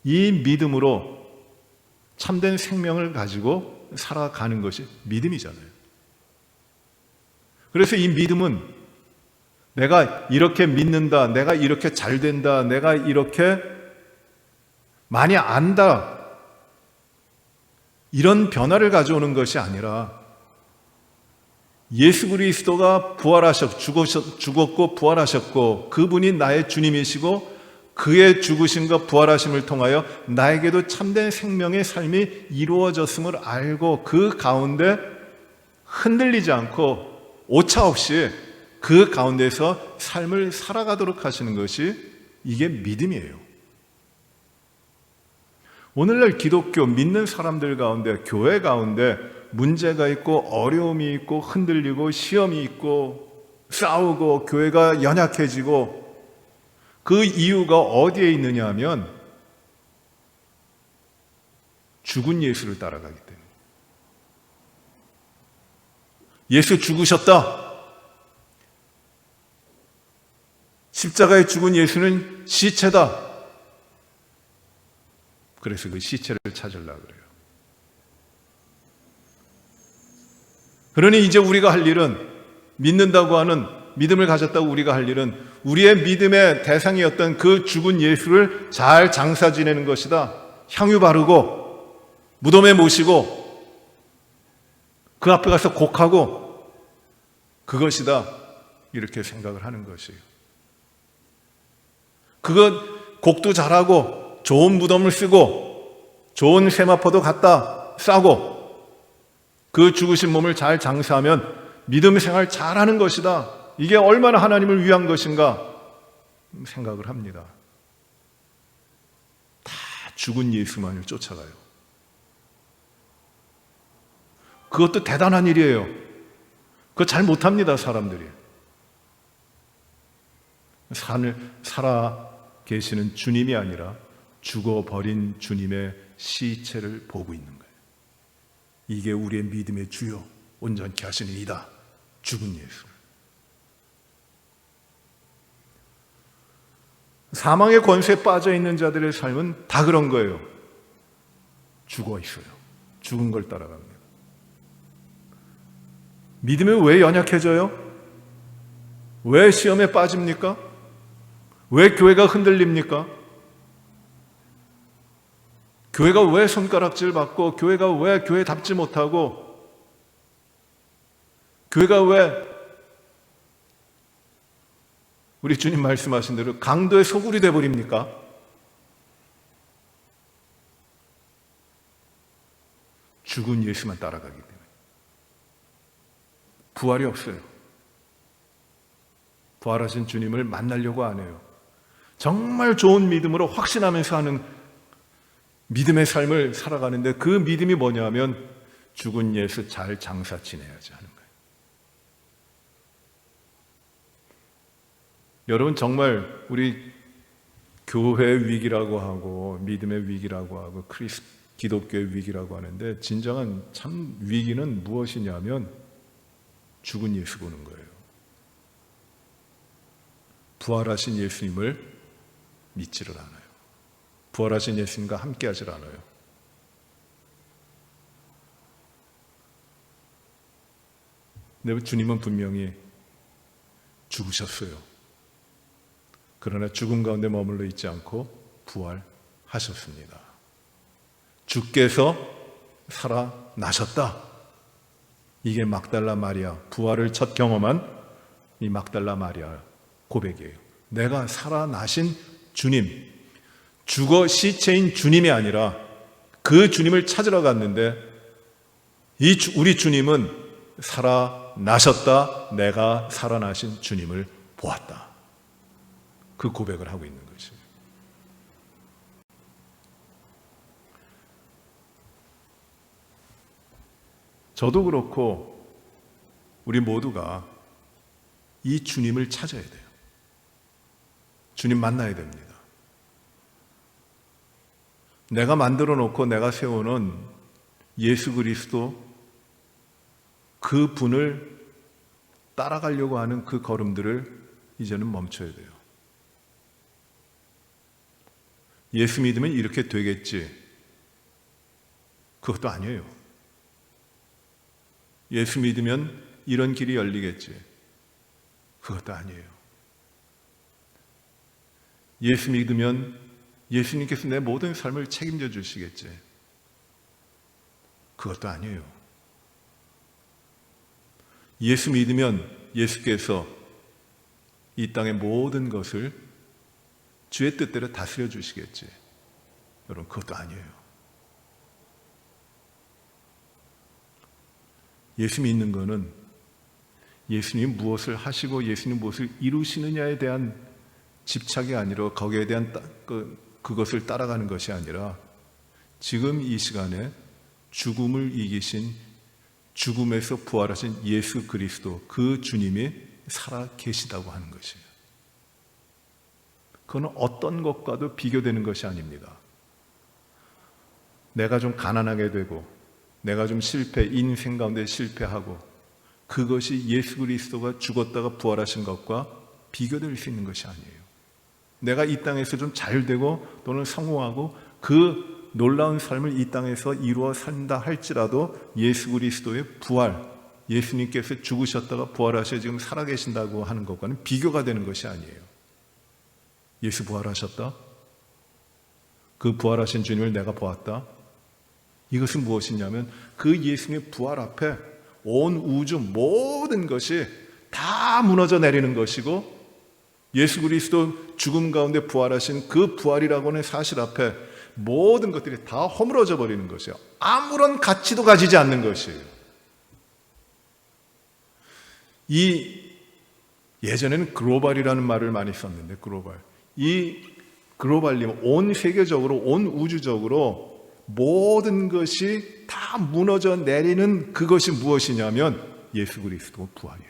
이 믿음으로 참된 생명을 가지고 살아가는 것이 믿음이잖아요. 그래서 이 믿음은 내가 이렇게 믿는다, 내가 이렇게 잘 된다, 내가 이렇게 많이 안다, 이런 변화를 가져오는 것이 아니라 예수 그리스도가 죽었고 부활하셨고 그분이 나의 주님이시고 그의 죽으심과 부활하심을 통하여 나에게도 참된 생명의 삶이 이루어졌음을 알고 그 가운데 흔들리지 않고 오차 없이 그 가운데서 삶을 살아가도록 하시는 것이 이게 믿음이에요. 오늘날 기독교 믿는 사람들 가운데, 교회 가운데 문제가 있고 어려움이 있고 흔들리고 시험이 있고 싸우고 교회가 연약해지고 그 이유가 어디에 있느냐 하면 죽은 예수를 따라가기 때문에. 예수 죽으셨다. 십자가에 죽은 예수는 시체다. 그래서 그 시체를 찾으려고 그래요. 그러니 이제 우리가 할 일은, 믿는다고 하는, 믿음을 가졌다고 우리가 할 일은 우리의 믿음의 대상이었던 그 죽은 예수를 잘 장사 지내는 것이다. 향유 바르고 무덤에 모시고 그 앞에 가서 곡하고 그것이다. 이렇게 생각을 하는 것이에요. 그것 곡도 잘하고 좋은 무덤을 쓰고 좋은 세마포도 갖다 싸고 그 죽으신 몸을 잘 장사하면 믿음 생활 잘하는 것이다. 이게 얼마나 하나님을 위한 것인가 생각을 합니다. 다 죽은 예수만을 쫓아가요. 그것도 대단한 일이에요. 그거 잘 못합니다, 사람들이. 살아 계시는 주님이 아니라 죽어버린 주님의 시체를 보고 있는 거예요. 이게 우리의 믿음의 주요 온전케 하시는 이다. 죽은 예수. 사망의 권세에 빠져 있는 자들의 삶은 다 그런 거예요. 죽어 있어요. 죽은 걸 따라갑니다. 믿음이 왜 연약해져요? 왜 시험에 빠집니까? 왜 교회가 흔들립니까? 교회가 왜 손가락질 받고, 교회가 왜 교회답지 못하고, 교회가 왜 우리 주님 말씀하신 대로 강도의 소굴이 되어버립니까? 죽은 예수만 따라가기 때문에. 부활이 없어요. 부활하신 주님을 만나려고 안 해요. 정말 좋은 믿음으로 확신하면서 하는 믿음의 삶을 살아가는데 그 믿음이 뭐냐 하면 죽은 예수 잘 장사 지내야지 하는 거예요. 여러분, 정말 우리 교회 위기라고 하고 믿음의 위기라고 하고 기독교의 위기라고 하는데 진정한 참 위기는 무엇이냐면 죽은 예수 보는 거예요. 부활하신 예수님을 믿지를 않아요. 부활하신 예수님과 함께하질 않아요. 근데 주님은 분명히 죽으셨어요. 그러나 죽음 가운데 머물러 있지 않고 부활하셨습니다. 주께서 살아나셨다. 이게 막달라 마리아, 부활을 첫 경험한 이 막달라 마리아 고백이에요. 내가 살아나신 주님, 죽어 시체인 주님이 아니라 그 주님을 찾으러 갔는데 우리 주님은 살아나셨다. 내가 살아나신 주님을 보았다. 그 고백을 하고 있는 것이에요. 저도 그렇고 우리 모두가 이 주님을 찾아야 돼요. 주님 만나야 됩니다. 내가 만들어 놓고 내가 세워놓은 예수 그리스도 그 분을 따라가려고 하는 그 걸음들을 이제는 멈춰야 돼요. 예수 믿으면 이렇게 되겠지. 그것도 아니에요. 예수 믿으면 이런 길이 열리겠지. 그것도 아니에요. 예수 믿으면 예수님께서 내 모든 삶을 책임져 주시겠지. 그것도 아니에요. 예수 믿으면 예수께서 이 땅의 모든 것을 주의 뜻대로 다스려 주시겠지. 여러분, 그것도 아니에요. 예수 믿는 거는 예수님이 무엇을 하시고 예수님 무엇을 이루시느냐에 대한 집착이 아니라 거기에 대한 그것을 따라가는 것이 아니라 지금 이 시간에 죽음을 이기신 죽음에서 부활하신 예수 그리스도 그 주님이 살아 계시다고 하는 것이에요. 그건 어떤 것과도 비교되는 것이 아닙니다. 내가 좀 가난하게 되고 내가 좀 인생 가운데 실패하고 그것이 예수 그리스도가 죽었다가 부활하신 것과 비교될 수 있는 것이 아니에요. 내가 이 땅에서 좀 잘되고 또는 성공하고 그 놀라운 삶을 이 땅에서 이루어 산다 할지라도 예수 그리스도의 부활, 예수님께서 죽으셨다가 부활하셔 지금 살아계신다고 하는 것과는 비교가 되는 것이 아니에요. 예수 부활하셨다? 그 부활하신 주님을 내가 보았다? 이것은 무엇이냐면 그 예수님의 부활 앞에 온 우주 모든 것이 다 무너져 내리는 것이고 예수 그리스도 죽음 가운데 부활하신 그 부활이라고 하는 사실 앞에 모든 것들이 다 허물어져 버리는 것이에요. 아무런 가치도 가지지 않는 것이에요. 예전에는 글로벌이라는 말을 많이 썼는데 이 글로벌이면 온 세계적으로 온 우주적으로 모든 것이 다 무너져 내리는 그것이 무엇이냐면 예수 그리스도 부활이에요.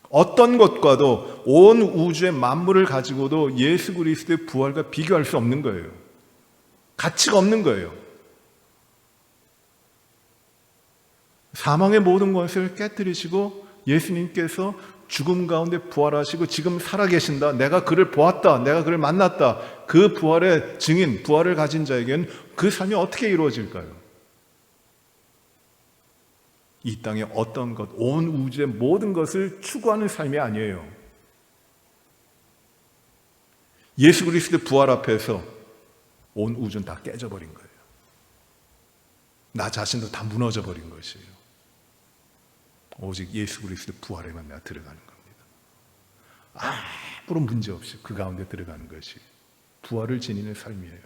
어떤 것과도 온 우주의 만물을 가지고도 예수 그리스도의 부활과 비교할 수 없는 거예요. 가치가 없는 거예요. 사망의 모든 것을 깨뜨리시고 예수님께서 죽음 가운데 부활하시고 지금 살아계신다. 내가 그를 보았다. 내가 그를 만났다. 그 부활의 증인, 부활을 가진 자에게는 그 삶이 어떻게 이루어질까요? 이 땅의 어떤 것, 온 우주의 모든 것을 추구하는 삶이 아니에요. 예수 그리스도의 부활 앞에서 온 우주는 다 깨져버린 거예요. 나 자신도 다 무너져버린 것이에요. 오직 예수 그리스도의 부활에만 내가 들어가는 겁니다. 아무런 문제 없이 그 가운데 들어가는 것이 부활을 지니는 삶이에요.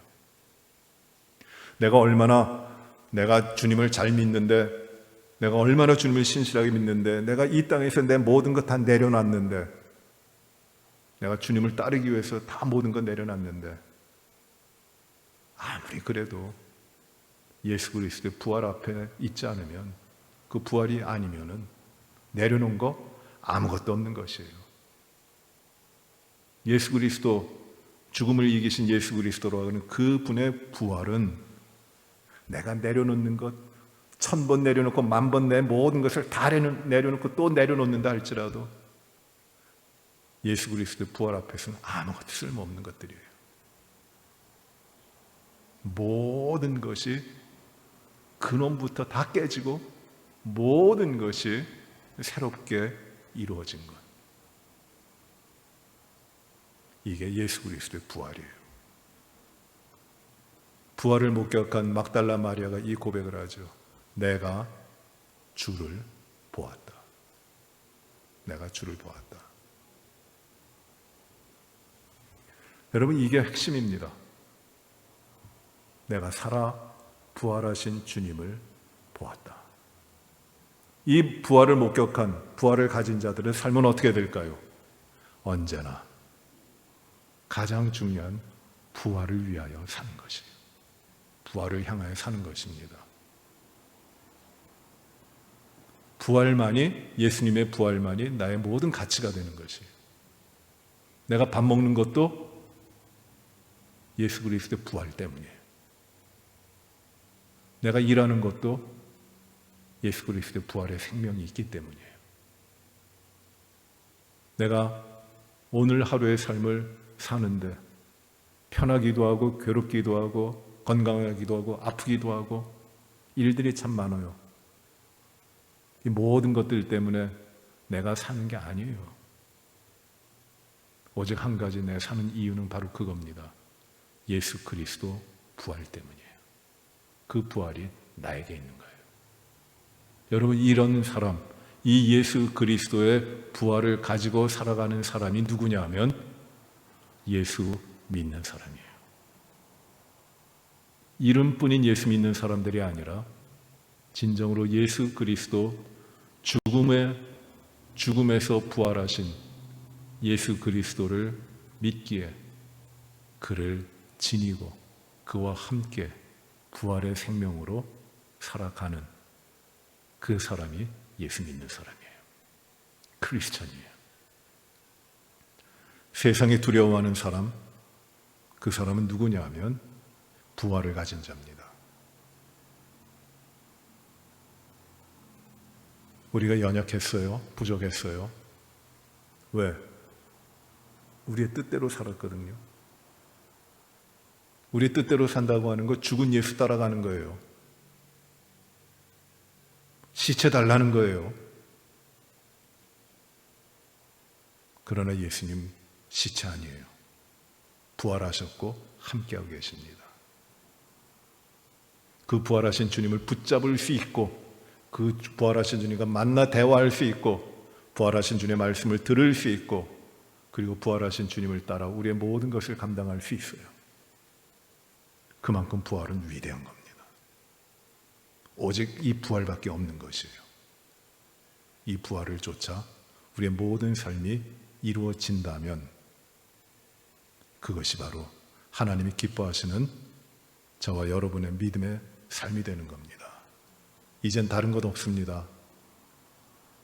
내가 주님을 잘 믿는데 내가 얼마나 주님을 신실하게 믿는데 내가 이 땅에서 내 모든 것 다 내려놨는데 내가 주님을 따르기 위해서 다 모든 것 내려놨는데 아무리 그래도 예수 그리스도의 부활 앞에 있지 않으면 그 부활이 아니면은 내려놓은 거 아무것도 없는 것이에요. 예수 그리스도 죽음을 이기신 예수 그리스도로 하는 그 분의 부활은 내가 내려놓는 것 1000번 내려놓고 10,000번 내 모든 것을 다 내려놓고 또 내려놓는다 할지라도 예수 그리스도의 부활 앞에서는 아무것도 쓸모없는 것들이에요. 모든 것이 근원부터 다 깨지고 모든 것이 새롭게 이루어진 것. 이게 예수 그리스도의 부활이에요. 부활을 목격한 막달라 마리아가 이 고백을 하죠. 내가 주를 보았다. 내가 주를 보았다. 여러분, 이게 핵심입니다. 내가 살아 부활하신 주님을 보았다. 이 부활을 목격한, 부활을 가진 자들의 삶은 어떻게 될까요? 언제나 가장 중요한 부활을 위하여 사는 것이에요. 부활을 향하여 사는 것입니다. 부활만이, 예수님의 부활만이 나의 모든 가치가 되는 것이에요. 내가 밥 먹는 것도 예수 그리스도의 부활 때문이에요. 내가 일하는 것도 예수 그리스도의 부활의 생명이 있기 때문이에요. 내가 오늘 하루의 삶을 사는데 편하기도 하고 괴롭기도 하고 건강하기도 하고 아프기도 하고 일들이 참 많아요. 이 모든 것들 때문에 내가 사는 게 아니에요. 오직 한 가지 내가 사는 이유는 바로 그겁니다. 예수 그리스도 부활 때문이에요. 그 부활이 나에게 있는 거예요. 여러분, 이런 사람, 이 예수 그리스도의 부활을 가지고 살아가는 사람이 누구냐 하면 예수 믿는 사람이에요. 이름뿐인 예수 믿는 사람들이 아니라 진정으로 예수 그리스도 죽음에서 부활하신 예수 그리스도를 믿기에 그를 지니고 그와 함께 부활의 생명으로 살아가는 그 사람이 예수 믿는 사람이에요. 크리스찬이에요. 세상이 두려워하는 사람, 그 사람은 누구냐 하면 부활을 가진 자입니다. 우리가 연약했어요? 부족했어요? 왜? 우리의 뜻대로 살았거든요. 우리의 뜻대로 산다고 하는 거 죽은 예수 따라가는 거예요. 시체 달라는 거예요. 그러나 예수님 시체 아니에요. 부활하셨고 함께하고 계십니다. 그 부활하신 주님을 붙잡을 수 있고, 그 부활하신 주님과 만나 대화할 수 있고, 부활하신 주님의 말씀을 들을 수 있고, 그리고 부활하신 주님을 따라 우리의 모든 것을 감당할 수 있어요. 그만큼 부활은 위대한 겁니다. 오직 이 부활밖에 없는 것이에요. 이 부활을 쫓아 우리의 모든 삶이 이루어진다면 그것이 바로 하나님이 기뻐하시는 저와 여러분의 믿음의 삶이 되는 겁니다. 이젠 다른 것 없습니다.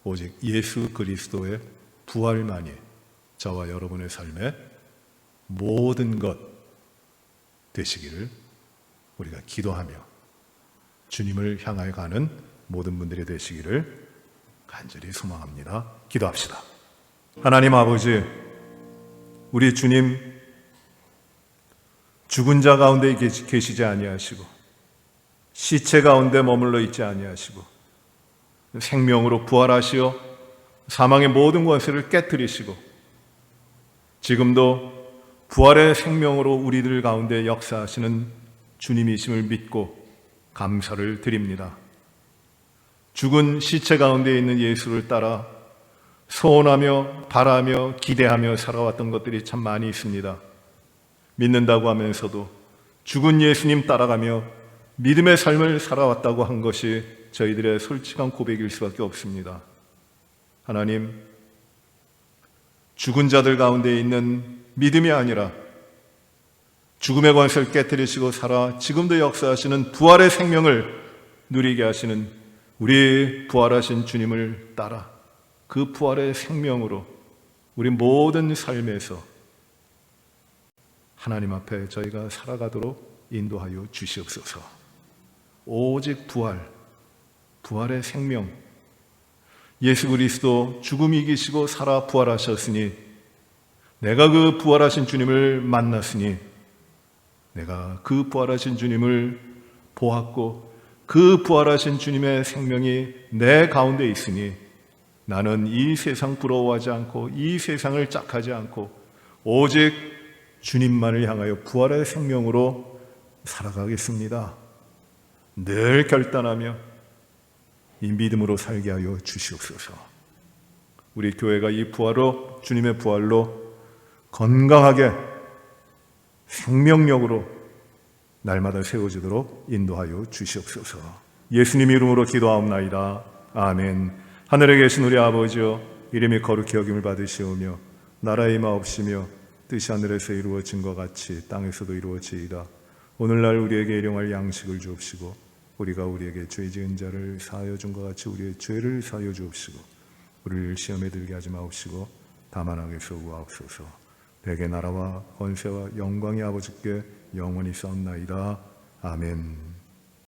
오직 예수 그리스도의 부활만이 저와 여러분의 삶의 모든 것 되시기를 우리가 기도하며 주님을 향하여 가는 모든 분들이 되시기를 간절히 소망합니다. 기도합시다. 하나님 아버지, 우리 주님 죽은 자 가운데 계시지 아니하시고 시체 가운데 머물러 있지 아니하시고 생명으로 부활하시어 사망의 모든 권세를 깨뜨리시고 지금도 부활의 생명으로 우리들 가운데 역사하시는 주님이심을 믿고 감사를 드립니다. 죽은 시체 가운데 있는 예수를 따라 소원하며 바라며 기대하며 살아왔던 것들이 참 많이 있습니다. 믿는다고 하면서도 죽은 예수님 따라가며 믿음의 삶을 살아왔다고 한 것이 저희들의 솔직한 고백일 수밖에 없습니다. 하나님, 죽은 자들 가운데 있는 믿음이 아니라 죽음의 권세를 깨뜨리시고 살아 지금도 역사하시는 부활의 생명을 누리게 하시는 우리 부활하신 주님을 따라 그 부활의 생명으로 우리 모든 삶에서 하나님 앞에 저희가 살아가도록 인도하여 주시옵소서. 오직 부활의 생명, 예수 그리스도 죽음 이기시고 살아 부활하셨으니 내가 그 부활하신 주님을 만났으니 내가 그 부활하신 주님을 보았고 그 부활하신 주님의 생명이 내 가운데 있으니 나는 이 세상 부러워하지 않고 이 세상을 짝하지 않고 오직 주님만을 향하여 부활의 생명으로 살아가겠습니다. 늘 결단하며 이 믿음으로 살게 하여 주시옵소서. 우리 교회가 이 부활로, 주님의 부활로 건강하게 생명력으로 날마다 세워지도록 인도하여 주시옵소서. 예수님 이름으로 기도하옵나이다. 아멘. 하늘에 계신 우리 아버지여, 이름이 거룩히 여김을 받으시오며 나라의 임하옵시며 뜻이 하늘에서 이루어진 것 같이 땅에서도 이루어지이다. 오늘날 우리에게 일용할 양식을 주옵시고 우리가 우리에게 죄 지은 자를 사하여 준 것 같이 우리의 죄를 사하여 주옵시고 우리를 시험에 들게 하지 마옵시고 다만 악에서 구하옵소서. 대개 나라와 권세와 영광이 아버지께 영원히 싸움나이다. 아멘.